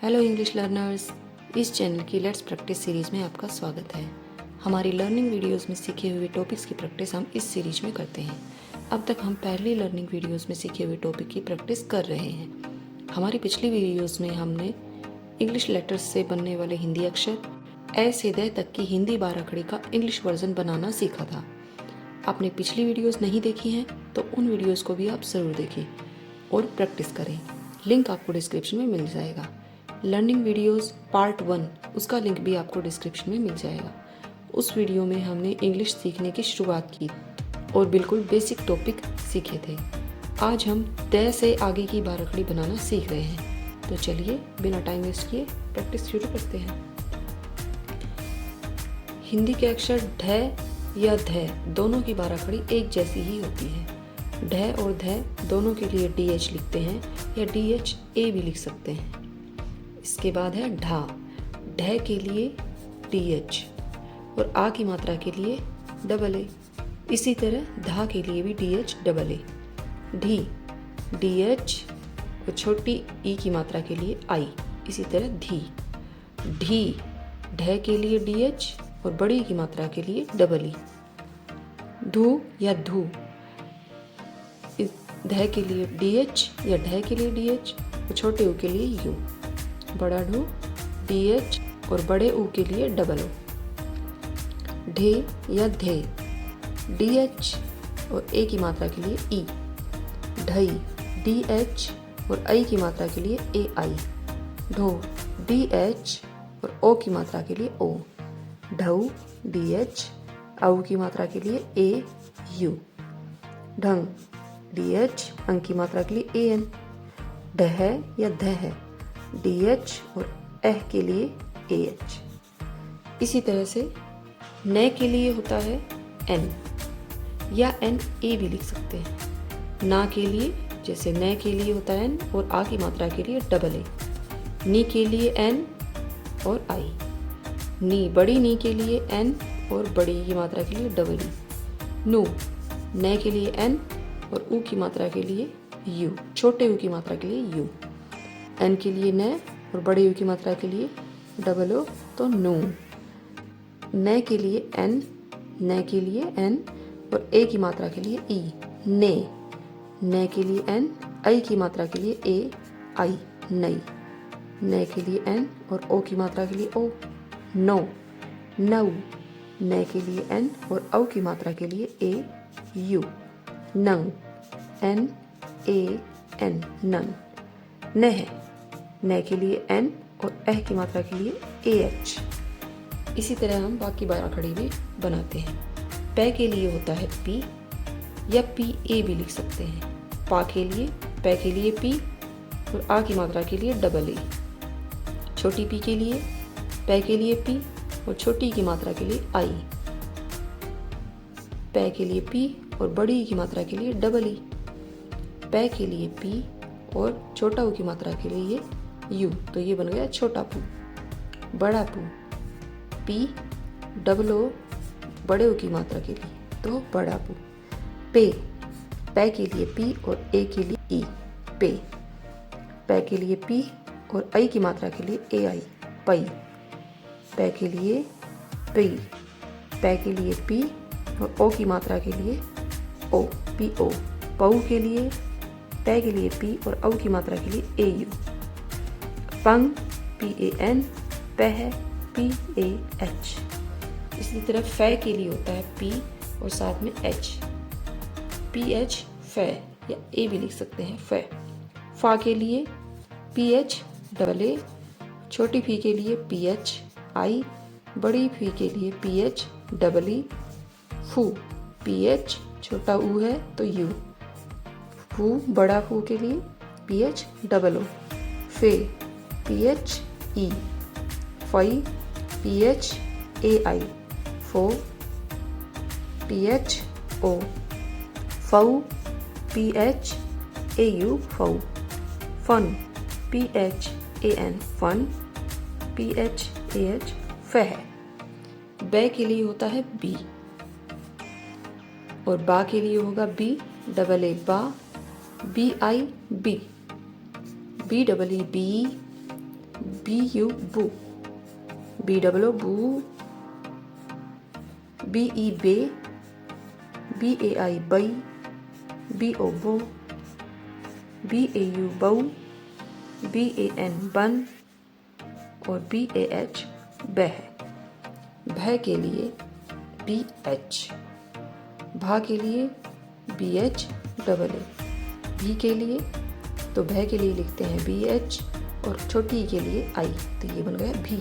Hello English learners, इस channel की let's practice series में आपका स्वागत है। हमारी लर्निंग वीडियोस में सीखे हुए टॉपिक्स की प्रैक्टिस हम इस सीरीज में करते हैं। अब तक हम पहली लर्निंग वीडियोस में सीखे हुए टॉपिक की प्रैक्टिस कर रहे हैं। हमारी पिछली वीडियोस में हमने इंग्लिश लेटर्स से बनने वाले हिंदी अक्षर ए से द तक की हिंदी बाराखड़ी का इंग्लिश वर्जन बनाना सीखा था। आपने पिछली वीडियोस नहीं देखी हैं तो उन वीडियोस को भी आप ज़रूर देखें और प्रैक्टिस करें। लिंक आपको डिस्क्रिप्शन में मिल जाएगा। लर्निंग वीडियोस पार्ट 1 उसका लिंक भी आपको डिस्क्रिप्शन में मिल जाएगा। उस वीडियो में हमने इंग्लिश सीखने की शुरुआत की और बिल्कुल बेसिक टॉपिक सीखे थे। आज हम द से आगे की बाराखड़ी बनाना सीख रहे हैं। तो चलिए बिना टाइम वेस्ट किए प्रैक्टिस शुरू करते हैं। हिंदी के अक्षर ढ या ध दोनों की बाराखड़ी एक जैसी ही होती है। ढ और ध दोनों के लिए DH लिखते हैं या DHA भी लिख सकते हैं। इसके बाद है ढा। ढ के लिए DH और आ की मात्रा के लिए AA। इसी तरह धा के लिए भी DH AA। ढी DH और छोटी ई की मात्रा के लिए I। इसी तरह धी। ढी ढ के लिए DH और बड़ी की मात्रा के लिए EE। धू या धू ध के लिए DH या ढ के लिए DH और छोटे ऊ के लिए U। बड़ा ढू DH और बड़े ऊ के लिए AA। ढे या धे DH और ए की मात्रा के लिए ई। ढई DH और आई की मात्रा के लिए AI। ढो DH और ओ की मात्रा के लिए O। ढऊ DH औ की मात्रा के लिए AU। ढंग DH अंग की मात्रा के लिए AN। ढह या धह DH और एह के लिए AH। इसी तरह से न के लिए होता है N या NA भी लिख सकते हैं। ना के लिए जैसे न के लिए होता है N और आ की मात्रा के लिए AA। नी के लिए N और I। नी बड़ी नी के लिए N और बड़ी की मात्रा के लिए EE। नु न के लिए N और ऊ की मात्रा के लिए U। छोटे ऊ की मात्रा के लिए U। N के लिए न और बड़े U की मात्रा के लिए OO तो नू। न के लिए N, न के लिए N और ए की मात्रा के लिए E। ने न के लिए N, आई की मात्रा के लिए A I। नई न के लिए N और ओ की मात्रा के लिए O। नो नऊ न के लिए N और औ की मात्रा के लिए AU। नंग NAN नंग। नह न के लिए N और एह की मात्रा के लिए AH। इसी तरह हम बाकी बाराखड़ी भी बनाते हैं। पै के लिए होता है P या PA भी लिख सकते हैं। पा के लिए पै के लिए P और आ की मात्रा के लिए AA। छोटी पी के लिए पै के लिए P और छोटी की मात्रा के लिए I। पै के लिए P और बड़ी की मात्रा के लिए EE। पै के लिए P और छोटा ऊ की मात्रा के लिए U। तो ये बन गया छोटा पू। बड़ा पू P OO बड़े ऊ की मात्रा के लिए तो बड़ा पू। पे पै के लिए P और ए के लिए E। पे पै के लिए P और आई की मात्रा के लिए AI। पई पै के लिए पी। पै के लिए P और ओ की मात्रा के लिए O PO। पऊ के लिए पै के लिए P और औ की मात्रा के लिए AU। पंग PAN पह PAH। इसी तरह फै के लिए होता है P और साथ में H। PH फै या A भी लिख सकते हैं फै। फा के लिए PH AA। छोटी फी के लिए PH I। बड़ी फी के लिए PH EE। फू PH छोटा ऊ है तो U। फू बड़ा फू के लिए PH OO। फे PH E। फई PH AI। फो PH O। फऊ PH AU फऊ। फन PHAN फन PHAH फह। बै के लिए होता है B और बा के लिए होगा BAA बा। BI B BEE BE B U boo, B double O boo, B E bay, B ए आई बई, बी ओ बो, बी ए यू बऊ, बी ए एन बन और बी ए एच बह। भह के लिए बी एच, भा के लिए बी एच डबल ए, भी के लिए तो भह के लिए लिखते हैं बी एच और छोटी के लिए आई, तो ये बन गया भी,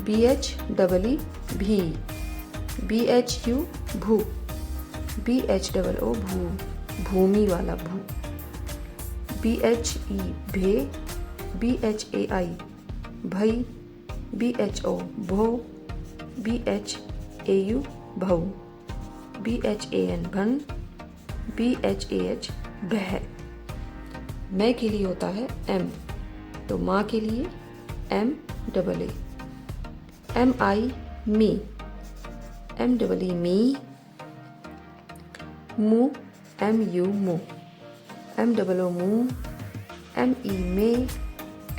बी एच डबल ई भी, बी एच यू भू, बी एच डबल ओ भू, भूमि वाला भू, बी एच ई भे, बी एच ए आई भई, बी एच ओ भो, बी एच ए यू भऊ, बी एच ए एन भन, बी एच ए एच बह। मैं के लिए होता है एम, तो माँ के लिए M double A, M I मी, एम डबल ई मी, मू एम यू मू, एम डबल ओ मू, एम ई मे,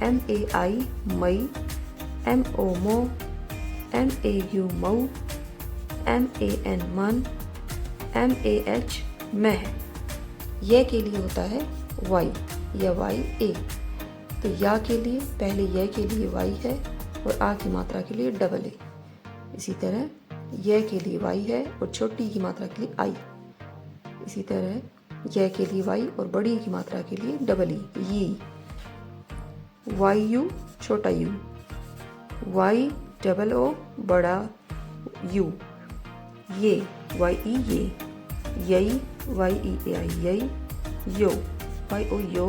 एम ए आई मई, एम ओ मो, एम ए यू मऊ, एम ए एन मन, एम ए एच मह। यह के लिए होता है वाई या वाई ए, तो या के लिए पहले यह के लिए वाई है और आ की मात्रा के लिए डबल ए। इसी तरह यह के लिए वाई है और छोटी की मात्रा के लिए आई। इसी तरह यह के लिए वाई और बड़ी की मात्रा के लिए डबल ई। वाई यू छोटा यू, वाई डबल ओ बड़ा यू, ये वाई ई ये, यई वाई ई ए आई यई, यो वाई ओ यो,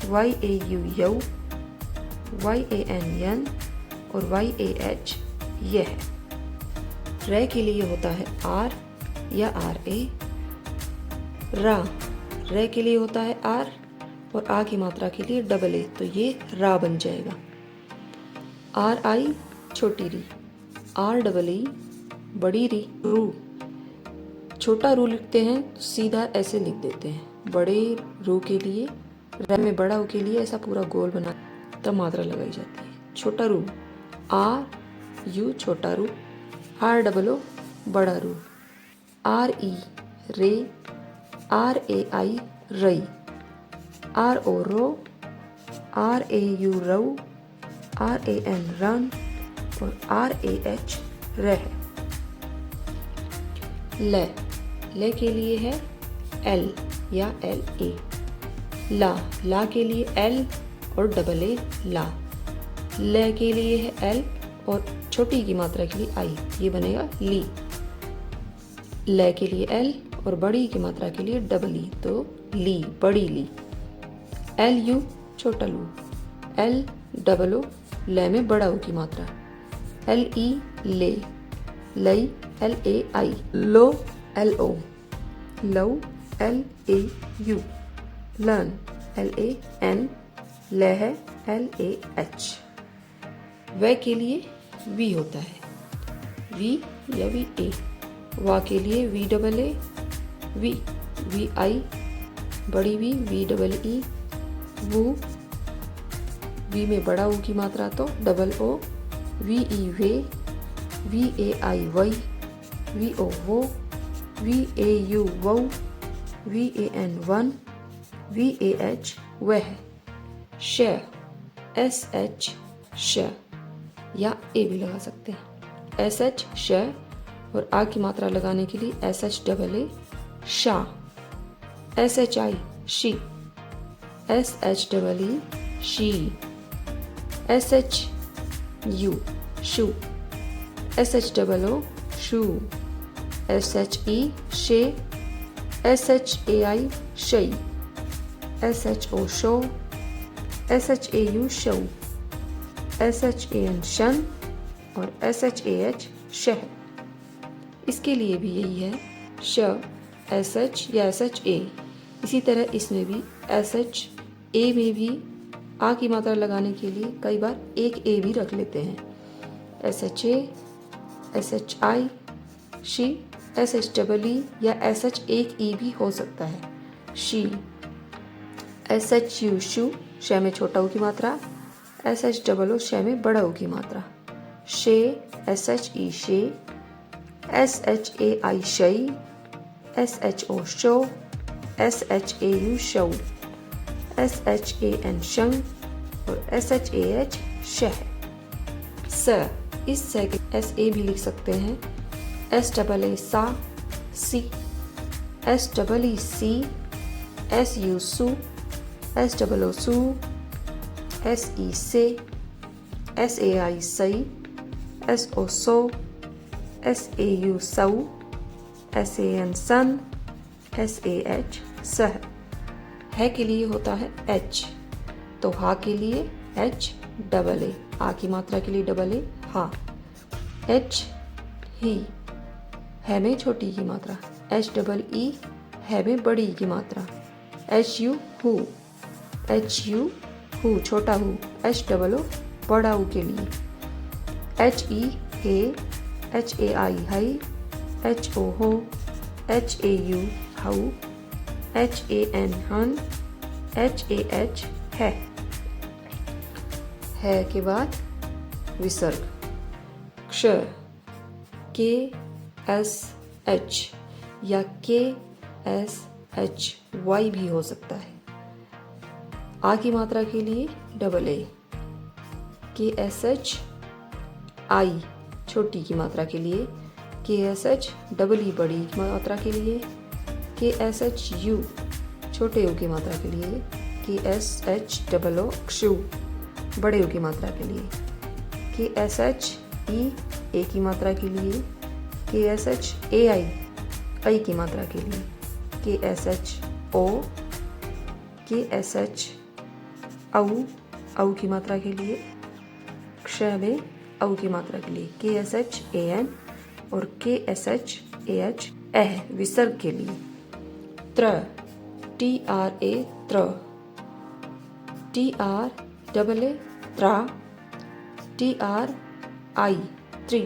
वाई ए यू यऊ, वाई ए एन यन और वाई ए एच यह। रे के लिए होता है आर या आर ए, रा रे के लिए होता है आर और आ की मात्रा के लिए डबल ए, तो ये रा बन जाएगा। आर आई छोटी री, आर डबल ई बड़ी री, रू छोटा रू लिखते हैं तो सीधा ऐसे लिख देते हैं। बड़े रू के लिए रे में बड़ा ऊ के लिए ऐसा पूरा गोल बना तब मात्रा लगाई जाती है। छोटा रू आर यू छोटा रू, आर डबल ओ बड़ा रू, आर ई रे, आर ए आई रई, R O row, R A U रऊ, आर ए एन रन और आर ए एच रह। ले के लिए है एल या एल ए, ला के लिए एल और डबल ए ला, ले के लिए है एल और छोटी की मात्रा के लिए आई, ये बनेगा ली। ले के लिए एल और बड़ी की मात्रा के लिए डबल ई, तो ली बड़ी ली। एल यू छोटा लू, एल डबल ओ ले में बड़ा ऊ की मात्रा, एल ई ले, लई L A I, low L O, love L A U, learn L A N, लह एल ए एच। वे के लिए वी होता है, वी या वी ए, वा के लिए वी डबल ए वी, वी आई बड़ी वी डबल ई, वो वी में बड़ा ऊ की मात्रा तो डबल ओ, वी ई वे, वी ए आई वई, वी ओ वो, वी ए यू वऊ, वी ए एन वन, वी ए एच वह। श एस एच श या ए भी लगा सकते हैं। एस एच श और आ की मात्रा लगाने के लिए एस एच डबल ए शा, एस एच आई शी, एस एच डबल ई शी, एस एच यू शू, एस एच डबल ओ शू, एस एच ई शे, एस एच ए आई शई, एस एच ओ शो, एस एच ए यू शऊ, S H A N शन और एस एच ए एच शह। इसके लिए भी यही है श एस एच या एस एच ए। इसी तरह इसमें भी एस एच ए में भी आ की मात्रा लगाने के लिए कई बार एक ए भी रख लेते हैं। S H A, S H I शी, एस एच डबल ई या एस एच एक ई भी हो सकता है शी। एस एच यू शू, श में छोटा ऊ की मात्रा, SHOO शे में बड़ा ऊ की मात्रा, शे SHE शे, SHAI शई, SHO show, SHAU शऊ, SHAN शंग और SHAH शह। स, इस स के SA भी लिख सकते हैं, SAA सा, सी, SEE सी, SU सू, SOO सू, SE से, SAI सई, SO सो, SAU सऊ, SAN सन, SAH सह। है के लिए होता है H, तो हा के लिए HAA, आ की मात्रा के लिए AA हा। H ही, है में छोटी की मात्रा, HEE है में बड़ी की मात्रा, HU हु, HU हु छोटा हु, HOO बड़ा ऊ के लिए, HE हे, HAI हई, HO हो, HAU हाउ, HAN हन, HAH है के बाद विसर्ग, क्ष, KSH या KSHY भी हो सकता है। आ की मात्रा के लिए AA, KSH I छोटी की मात्रा के लिए, KSH EE बड़ी की मात्रा के लिए, KSHU छोटे ऊ की मात्रा के लिए, KSHOO क्षु बड़े ऊ की मात्रा के लिए, KSHE ए की मात्रा के लिए, KSHAI आई की मात्रा के लिए, KSHO KSH औ की मात्रा के लिए, क्ष में औ की मात्रा के लिए, KSHAN और KSHAH विसर्ग के लिए। त्र, TRA त्र, TRAA त्रा, TRI त्रि,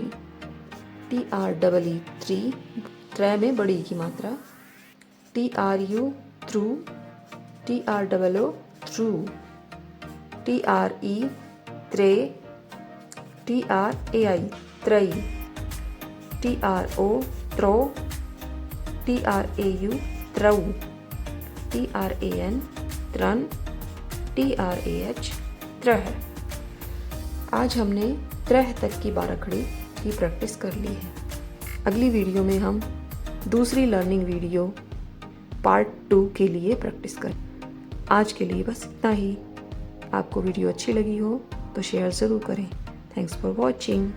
TREE त्रि, त्रै में बड़ी की मात्रा, TRU true, TROO true, TRE त्रे, TRAI त्रई, TRO throw, TRAU त्रऊ, TRAN त्रन, TRAH त्रह। आज हमने त्रह तक की बाराखड़ी की प्रैक्टिस कर ली है। अगली वीडियो में हम दूसरी लर्निंग वीडियो पार्ट 2 के लिए प्रैक्टिस करें। आज के लिए बस इतना ही। आपको वीडियो अच्छी लगी हो तो शेयर ज़रूर करें। Thanks for watching.